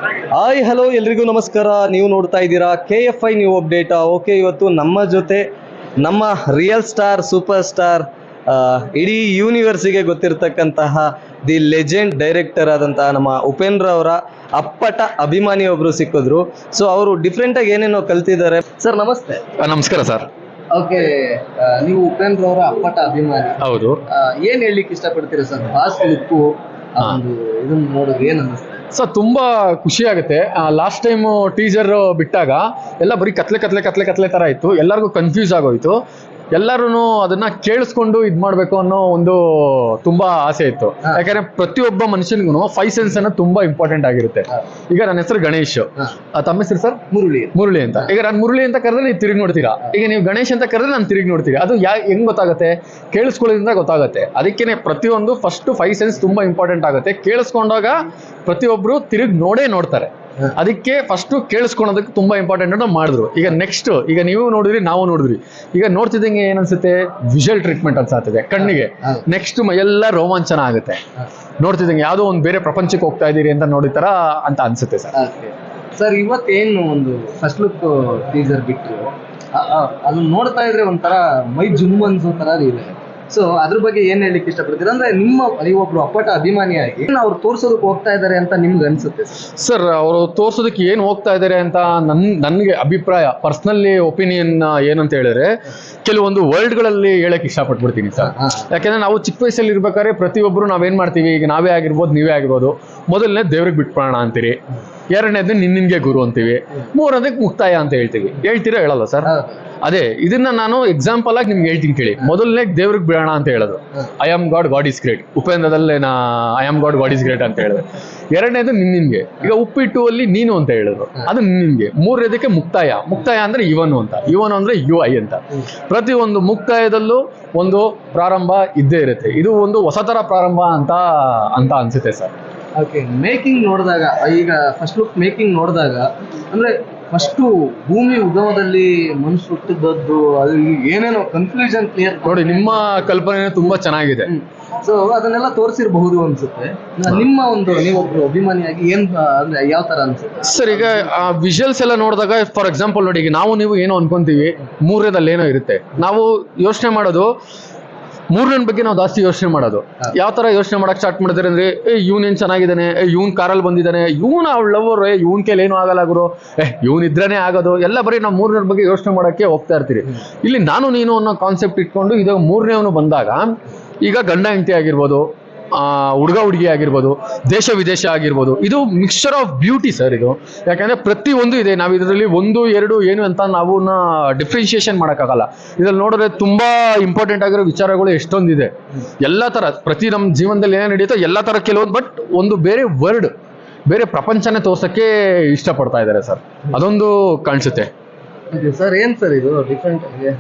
Hi hello ಎಲ್ರಿಗೂ ನಮಸ್ಕಾರ. ನೀವು ನೋಡ್ತಾ ಇದ್ದೀರಾ KFI ನ್ಯೂ ಅಪ್ಡೇಟ್. ಓಕೆ, ಇವತ್ತು ನಮ್ಮ ಜೊತೆ ನಮ್ಮ ರಿಯಲ್ ಸ್ಟಾರ್ ಸೂಪರ್ ಸ್ಟಾರ್ ಇಡೀ ಯೂನಿವರ್ಸಿಗೆ ಗೊತ್ತಿರತಕ್ಕಂತಹ ದಿ ಲೆಜೆಂಡ್ ಡೈರೆಕ್ಟರ್ ಆದಂತಹ ನಮ್ಮ ಉಪೇಂದ್ರ ಅವರ ಅಪ್ಪಟ ಅಭಿಮಾನಿ ಒಬ್ರು ಸಿಕ್ಕಿದ್ರು. ಸೊ ಅವರು ಡಿಫ್ರೆಂಟ್ ಆಗಿ ಏನೇನೋ ಕಲ್ತಿದ್ದಾರೆ. ಸರ್ ನಮಸ್ತೆ. ನಮಸ್ಕಾರ ಸರ್. ಓಕೆ, ನೀವು ಉಪೇಂದ್ರ ಅವರ ಅಪ್ಪಟ ಅಭಿಮಾನಿ. ಹೌದು. ಏನ್ ಹೇಳ್ಲಿಕ್ಕೆ ಇಷ್ಟಪಡ್ತೀರಾ ಸರ್? ಬಾಸ್ ಲುಕ್ಕು ಇದನ್ನ ನೋಡಿದ್ರೆ ಏನ್ ಅನ್ನಿಸ್ತಾ? ಸರ್ ತುಂಬಾ ಖುಷಿ ಆಗುತ್ತೆ. ಲಾಸ್ಟ್ ಟೈಮ್ ಟೀಸರ್ ಬಿಟ್ಟಾಗ ಎಲ್ಲ ಬರೀ ಕತ್ಲೆ ತರ ಇತ್ತು, ಎಲ್ಲರಿಗೂ ಕನ್ಫ್ಯೂಸ್ ಆಗೋಯ್ತು. ಎಲ್ಲರೂ ಅದನ್ನ ಕೇಳಿಸ್ಕೊಂಡು ಇದ್ ಮಾಡ್ಬೇಕು ಅನ್ನೋ ಒಂದು ತುಂಬಾ ಆಸೆ ಇತ್ತು. ಯಾಕಂದ್ರೆ ಪ್ರತಿಯೊಬ್ಬ ಮನುಷ್ಯನಿಗೂ 5 ಸೆನ್ಸ್ ಅನ್ನೋದು ತುಂಬಾ ಇಂಪಾರ್ಟೆಂಟ್ ಆಗಿರುತ್ತೆ. ಈಗ ನನ್ನ ಹೆಸರು ಗಣೇಶ್, ತಮ್ಮ ಹೆಸರು ಸರ್? ಮುರಳಿ ಅಂತ. ಈಗ ನಾನು ಮುರಳಿ ಅಂತ ಕರೆದ್ರೆ ನೀವು ತಿರುಗಿ ನೋಡ್ತೀರಾ, ಈಗ ನೀವು ಗಣೇಶ್ ಅಂತ ಕರೆದ್ರೆ ನಾನು ತಿರುಗಿ ನೋಡ್ತೀರಿ. ಅದು ಹೆಂಗ್ ಗೊತ್ತಾಗುತ್ತೆ? ಕೇಳಿಸ್ಕೊಳ್ಳೋದ್ರಿಂದ ಗೊತ್ತಾಗುತ್ತೆ. ಅದಕ್ಕೇನೆ ಪ್ರತಿಯೊಂದು ಫಸ್ಟ್ 5 ಸೆನ್ಸ್ ತುಂಬಾ ಇಂಪಾರ್ಟೆಂಟ್ ಆಗುತ್ತೆ. ಕೇಳಿಸ್ಕೊಂಡಾಗ ಪ್ರತಿಯೊಬ್ರು ತಿರುಗಿ ನೋಡ್ತಾರೆ. ಅದಕ್ಕೆ ಫಸ್ಟ್ ಕೇಳಿಸ್ಕೊಳೋದಕ್ಕೆ ತುಂಬಾ ಇಂಪಾರ್ಟೆಂಟ್ ಅಂತ ಮಾಡಿದ್ರು. ಈಗ ನೆಕ್ಸ್ಟ್, ಈಗ ನೀವು ನೋಡಿದ್ರಿ, ನಾವು ನೋಡಿದ್ರಿ. ಈಗ ನೋಡ್ತಿದ್ದಂಗೆ ಏನ್ ಅನ್ಸುತ್ತೆ? ವಿಜುವಲ್ ಟ್ರೀಟ್ಮೆಂಟ್ ಅನ್ಸಾಗ್ತದೆ ಕಣ್ಣಿಗೆ. ನೆಕ್ಸ್ಟ್ ಎಲ್ಲ ರೋಮಾಂಚನ ಆಗುತ್ತೆ ನೋಡ್ತಿದ್ದಂಗೆ, ಯಾವ್ದೋ ಒಂದು ಬೇರೆ ಪ್ರಪಂಚಕ್ಕೆ ಹೋಗ್ತಾ ಇದೀರಿ ಅಂತ ನೋಡಿತರ ಅಂತ ಅನ್ಸುತ್ತೆ ಸರ್. ಸರ್ ಇವತ್ತೇನು ಒಂದು ಫಸ್ಟ್ ಲುಕ್ ಟೀಸರ್ ಬಿಟ್ಟು ಅದನ್ನ ನೋಡ್ತಾ ಇದ್ರೆ ಒಂಥರ ಮೈ ಜುಮ್ ಅನ್ಸೋ ತರ ಇದೆ. ಸೊ ಅದ್ರ ಬಗ್ಗೆ ಏನ್ ಹೇಳಲಿಕ್ಕೆ ಇಷ್ಟಪಡ್ತೀರಾ? ಅಂದ್ರೆ ನೀವೊಬ್ರು ಅಪ್ಪಟ ಅಭಿಮಾನಿಯಾಗಿ ಅವ್ರು ತೋರ್ಸೋದಕ್ಕೆ ಹೋಗ್ತಾ ಇದಾರೆ ಅಂತ ನಿಮ್ಗೆ ಅನ್ಸುತ್ತೆ ಸರ್? ಅವರು ತೋರ್ಸೋದಕ್ಕೆ ಏನ್ ಹೋಗ್ತಾ ಇದಾರೆ ಅಂತ ನನ್ಗೆ ಅಭಿಪ್ರಾಯ, ಪರ್ಸನಲಿ ಒಪಿನಿಯನ್ ಏನಂತ ಹೇಳಿದ್ರೆ, ಕೆಲವೊಂದು ವರ್ಡ್ಗಳಲ್ಲಿ ಹೇಳಕ್ ಇಷ್ಟಪಟ್ಬಿಡ್ತೀನಿ ಸರ್. ಯಾಕಂದ್ರೆ ನಾವು ಚಿಕ್ಕ ವಯಸ್ಸಲ್ಲಿ ಇರ್ಬೇಕಾದ್ರೆ ಪ್ರತಿಯೊಬ್ರು ನಾವೇನ್ ಮಾಡ್ತೀವಿ, ಈಗ ನಾವೇ ಆಗಿರ್ಬೋದು, ನೀವೇ ಆಗಿರ್ಬೋದು, ಮೊದಲನೇ ದೇವ್ರಿಗೆ ಬಿಟ್ಬಿಡೋಣ ಅಂತೀರಿ, ಎರಡನೇದು ನಿನ್ನಿನ್ಗೆ ಗುರು ಅಂತೀವಿ, ಮೂರನೇದಕ್ಕೆ ಮುಕ್ತಾಯ ಅಂತ ಹೇಳ್ತೀರಾ ಹೇಳಲ್ಲ ಸರ್? ಅದೇ ಇದನ್ನ ನಾನು ಎಕ್ಸಾಂಪಲ್ ಆಗಿ ನಿಮ್ಗೆ ಹೇಳ್ತೀನಿ ಕೇಳಿ. ಮೊದಲನೇ ದೇವ್ರಿಗೆ ಬಿಡೋಣ ಅಂತ ಹೇಳೋದು I am God, God is great. ಉಪೇಂದ್ರದಲ್ಲೇ I am God, God is great ಅಂತ ಹೇಳಿದ್ರೆ. ಎರಡನೇದು ನಿನ್ನಿನ್ಗೆ, ಈಗ ಉಪ್ಪಿಟ್ಟು ಅಲ್ಲಿ ನೀನು ಅಂತ ಹೇಳಿದ್ರು, ಅದು ನಿನ್ನಿನ್ಗೆ. ಮೂರನೇದಕ್ಕೆ ಮುಕ್ತಾಯ ಅಂದ್ರೆ ಇವನು ಅಂದ್ರೆ UI ಅಂತ. ಪ್ರತಿಯೊಂದು ಮುಕ್ತಾಯದಲ್ಲೂ ಒಂದು ಪ್ರಾರಂಭ ಇದ್ದೇ ಇರುತ್ತೆ. ಇದು ಒಂದು ಹೊಸತರ ಪ್ರಾರಂಭ ಅಂತ ಅನ್ಸುತ್ತೆ ಸರ್. ಓಕೆ, ಮೇಕಿಂಗ್ ನೋಡಿದಾಗ, ಈಗ ಫಸ್ಟ್ ಲುಕ್ ಮೇಕಿಂಗ್ ನೋಡಿದಾಗ ಅಂದ್ರೆ ಫಸ್ಟು ಭೂಮಿ ಉಗಮದಲ್ಲಿ ಮನುಷ್ಯ ಹುಟ್ಟಿದ್ದು, ಅದು ಏನೇನೋ ಕನ್ಫ್ಯೂಷನ್ ಕ್ಲಿಯರ್ ನೋಡಿ. ನಿಮ್ಮ ಕಲ್ಪನೆ ತುಂಬಾ ಚೆನ್ನಾಗಿದೆ. ಸೊ ಅದನ್ನೆಲ್ಲ ತೋರಿಸಿರಬಹುದು ಅನ್ಸುತ್ತೆ. ನೀವೊಬ್ರು ಅಭಿಮಾನಿಯಾಗಿ ಏನ್ ಅಂದ್ರೆ ಯಾವ ತರ ಅನ್ಸುತ್ತೆ ಸರ್? ಈಗ ಆ ವಿಜುವಲ್ಸ್ ಎಲ್ಲ ನೋಡಿದಾಗ, ಫಾರ್ ಎಕ್ಸಾಂಪಲ್ ನೋಡಿ, ಈಗ ನೀವು ಏನೋ ಅನ್ಕೊಂತೀವಿ, ಮೂರನೇದಲ್ಲಿ ಏನೋ ಇರುತ್ತೆ. ನಾವು ಯೋಚನೆ ಮಾಡೋದು ಮೂರನೇ ಬಗ್ಗೆ ನಾವು ಜಾಸ್ತಿ ಯೋಚನೆ ಮಾಡೋದು. ಯಾವ ತರ ಯೋಚನೆ ಮಾಡಕ್ ಸ್ಟಾರ್ಟ್ ಮಾಡಿದ್ರೆ ಅಂದ್ರೆ, ಇವ್ನ್ ಏನ್ ಚೆನ್ನಾಗಿದ್ದಾನೆ, ಇವ್ನ್ ಕಾರಲ್ಲಿ ಬಂದಿದ್ದಾನೆ, ಇವ್ನ ಅವಳ ಲವರ್, ಇವ್ನ್ ಕೈಲಿ ಏನು ಆಗಲ್ಲ ಗುರು, ಇವ್ನ್ ಇದ್ರೇನೆ ಆಗೋದು, ಎಲ್ಲ ಬರೀ ನಾವು ಮೂರನೇ ಬಗ್ಗೆ ಯೋಚನೆ ಮಾಡಕ್ಕೆ ಹೋಗ್ತಾ ಇರ್ತೀರಿ. ಇಲ್ಲಿ ನಾನು ನೀನು ಅನ್ನೋ ಕಾನ್ಸೆಪ್ಟ್ ಇಟ್ಕೊಂಡು ಇದಾಗ ಮೂರನೇವನು ಬಂದಾಗ, ಈಗ ಗಂಡ ಹೆಂಡತಿ ಆಗಿರ್ಬೋದು, ಹುಡುಗ ಹುಡುಗಿ ಆಗಿರ್ಬೋದು, ದೇಶ ವಿದೇಶ ಆಗಿರ್ಬೋದು, ಇದು ಮಿಕ್ಸ್ಚರ್ ಆಫ್ ಬ್ಯೂಟಿ ಸರ್ ಇದು. ಯಾಕಂದ್ರೆ ಪ್ರತಿ ಒಂದು ಇದೆ. ನಾವು ಇದರಲ್ಲಿ 1, 2 ಏನು ಅಂತ ನಾವು ಡಿಫ್ರೆನ್ಶಿಯೇಷನ್ ಮಾಡೋಕ್ಕಾಗಲ್ಲ. ಇದ್ರಲ್ಲಿ ನೋಡಿದ್ರೆ ತುಂಬಾ ಇಂಪಾರ್ಟೆಂಟ್ ಆಗಿರೋ ವಿಚಾರಗಳು ಎಷ್ಟೊಂದಿದೆ. ಎಲ್ಲ ತರ ಪ್ರತಿ ನಮ್ಮ ಜೀವನದಲ್ಲಿ ಏನೇನು ನಡೆಯುತ್ತೋ ಎಲ್ಲ ತರ ಕೆಲವೊಂದು, ಬಟ್ ಒಂದು ಬೇರೆ ವರ್ಡ್, ಬೇರೆ ಪ್ರಪಂಚನೇ ತೋರ್ಸಕ್ಕೆ ಇಷ್ಟಪಡ್ತಾ ಇದ್ದಾರೆ ಸರ್. ಅದೊಂದು ಕಾಣಿಸುತ್ತೆ ಸರ್. ಏನ್ ಸರ್ ಇದು ಡಿಫ್ರೆಂಟ್ ಆಗಿದೆ?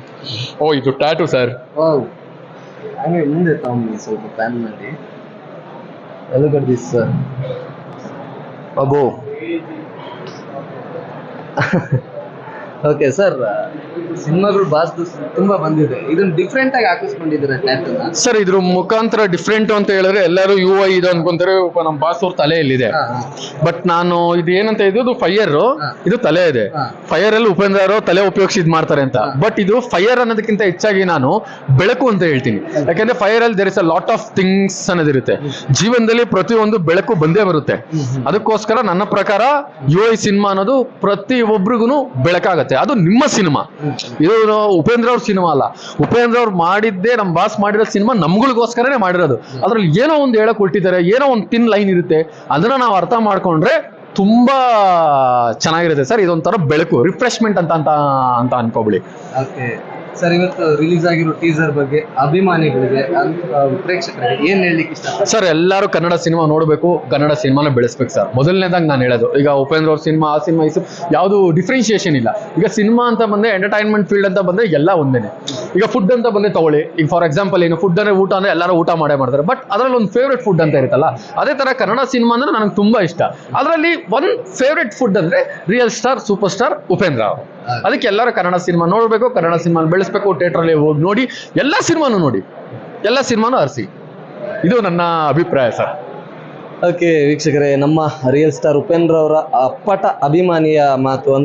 ಇದು ಟ್ಯಾಟೂ ಸರ್. ಹಂಗೆ ಮುಂದೆ ತಗೊಂಡು ಸ್ವಲ್ಪ ಪ್ಯಾನ್ ಮಾಡಿ Look at this, sir. Abo. Okay sir, ಸಿನಿಮಾಗಳು ಬಾಸ್ದು ತುಂಬಾ ಬಂದಿದೆ. ಇದನ್ನ ಡಿಫ್ರೆಂಟ್ ಆಗಿ ಹಾಕಿಸ್ಕೊಂಡಿದ್ದೀರಾ ಟ್ಯಾಟೂನ? ಸರ್ ಇದ್ರ ಮುಖಾಂತರ ಡಿಫ್ರೆಂಟ್ ಅಂತ ಹೇಳಿದ್ರೆ ಎಲ್ಲರೂ UI ಇದು ಅನ್ಕೊಂತಾರೆ, ನಮ್ಮ ಬಾಸ್ ಅವ್ರ ತಲೆಯಲ್ಲಿದೆ. ಬಟ್ ನಾನು ಇದು ಏನಂತ, ಇದು ಫೈರ್, ಇದು ತಲೆ ಇದೆ. ಫೈರ್ ಅಲ್ಲಿ ಉಪೇಂದ್ರ ಅವರು ತಲೆ ಉಪಯೋಗಿಸಿ ಇದ್ ಮಾಡ್ತಾರೆ ಅಂತ. ಬಟ್ ಇದು ಫೈರ್ ಅನ್ನೋದಕ್ಕಿಂತ ಹೆಚ್ಚಾಗಿ ನಾನು ಬೆಳಕು ಅಂತ ಹೇಳ್ತೀನಿ. ಯಾಕಂದ್ರೆ ಫೈರ್ ಅಲ್ಲಿ there is a lot of things ಅನ್ನೋದಿರುತ್ತೆ. ಜೀವನದಲ್ಲಿ ಪ್ರತಿಯೊಂದು ಬೆಳಕು ಬಂದೇ ಬರುತ್ತೆ. ಅದಕ್ಕೋಸ್ಕರ ನನ್ನ ಪ್ರಕಾರ UI ಸಿನಿಮಾ ಅನ್ನೋದು ಪ್ರತಿ ಒಬ್ರಿಗೂ ಬೆಳಕಾಗತ್ತೆ. ಅದು ನಿಮ್ಮ ಸಿನಿಮಾ, ಇದು ಉಪೇಂದ್ರ ಅವ್ರ ಸಿನಿಮಾ ಅಲ್ಲ. ಉಪೇಂದ್ರ ಅವ್ರು ಮಾಡಿದ್ದೇ, ನಮ್ಮ ಬಾಸ್ ಮಾಡಿರೋ ಸಿನಿಮಾ ನಮ್ಗಳಿಗೋಸ್ಕರನೇ ಮಾಡಿರೋದು. ಅದ್ರಲ್ಲಿ ಏನೋ ಒಂದು ಹೇಳಕ್ ಹೊರಟಿದ್ದಾರೆ, ಏನೋ ಒಂದು ತಿನ್ ಲೈನ್ ಇರುತ್ತೆ, ಅದನ್ನ ನಾವು ಅರ್ಥ ಮಾಡ್ಕೊಂಡ್ರೆ ತುಂಬಾ ಚೆನ್ನಾಗಿರುತ್ತೆ ಸರ್. ಇದೊಂಥರ ಬೆಳಕು, ರಿಫ್ರೆಶ್ಮೆಂಟ್ ಅಂತ ಅನ್ಕೋಬಿಡಿ. ಸರ್, ಇವತ್ತು ರಿಲೀಸ್ ಆಗಿರೋ ಟೀಸರ್ ಬಗ್ಗೆ ಅಭಿಮಾನಿಗಳಿಗೆ, ಪ್ರೇಕ್ಷಕರಿಗೆ ಏನ್ ಹೇಳಲಿಕ್ಕೆ ಇಷ್ಟ? ಸರ್, ಎಲ್ಲರೂ ಕನ್ನಡ ಸಿನಿಮಾ ನೋಡಬೇಕು, ಕನ್ನಡ ಸಿನಿಮಾನ ಬೆಳೆಸ್ಬೇಕು ಸರ್. ಮೊದಲನೇದಾಗಿ ನಾನು ಹೇಳೋದು, ಈಗ ಉಪೇಂದ್ರ ಅವ್ರ ಸಿನಿಮಾ, ಆ ಸಿನಿಮಾ, ಯಾವುದು ಡಿಫ್ರೆನ್ಶಿಯೇಷನ್ ಇಲ್ಲ. ಈಗ ಸಿನಿಮಾ ಅಂತ ಬಂದ್ರೆ, ಎಂಟರ್ಟೈನ್ಮೆಂಟ್ ಫೀಲ್ಡ್ ಅಂತ ಬಂದ್ರೆ ಎಲ್ಲ ಒಂದೇನೆ. ಈಗ ಫುಡ್ ಅಂತ ಬಂದ್ರೆ ತಗೊಳ್ಳಿ, ಈಗ ಫಾರ್ ಎಕ್ಸಾಂಪಲ್ ಏನು ಫುಡ್ ಅಂದ್ರೆ ಊಟ ಅಂದ್ರೆ ಎಲ್ಲರೂ ಊಟ ಮಾಡ್ತಾರೆ. ಬಟ್ ಅದರಲ್ಲಿ ಒಂದು ಫೇವ್ರೆಟ್ ಫುಡ್ ಅಂತ ಇರುತ್ತಲ್ಲ, ಅದೇ ತರ ಕನ್ನಡ ಸಿನಿಮಾ ಅಂದ್ರೆ ನನಗೆ ತುಂಬಾ ಇಷ್ಟ. ಅದರಲ್ಲಿ ಒಂದು ಫೇವ್ರೆಟ್ ಫುಡ್ ಅಂದ್ರೆ real star super star Upendra ಅವರು. ಅದಕ್ಕೆ ಎಲ್ಲರೂ ಕನ್ನಡ ಸಿನಿಮಾ ನೋಡಬೇಕು, ಕನ್ನಡ ಸಿನಿಮಾ ಬೆಳೆಸಬೇಕು. ಥಿಯೇಟರ್ ಅಲ್ಲಿ ಹೋಗಿ ನೋಡಿ, ಎಲ್ಲ ಸಿನಿಮಾನು ನೋಡಿ, ಎಲ್ಲ ಸಿನಿಮಾನು ಅರಿಸಿ. ಇದು ನನ್ನ ಅಭಿಪ್ರಾಯ ಸರ್. ಓಕೆ ವೀಕ್ಷಕರೇ, ನಮ್ಮ ರಿಯಲ್ ಸ್ಟಾರ್ ಉಪೇಂದ್ರ ಅವರ ಅಪ್ಪಟ ಅಭಿಮಾನಿಯ ಮಾತು. ಅಂದ್ರೆ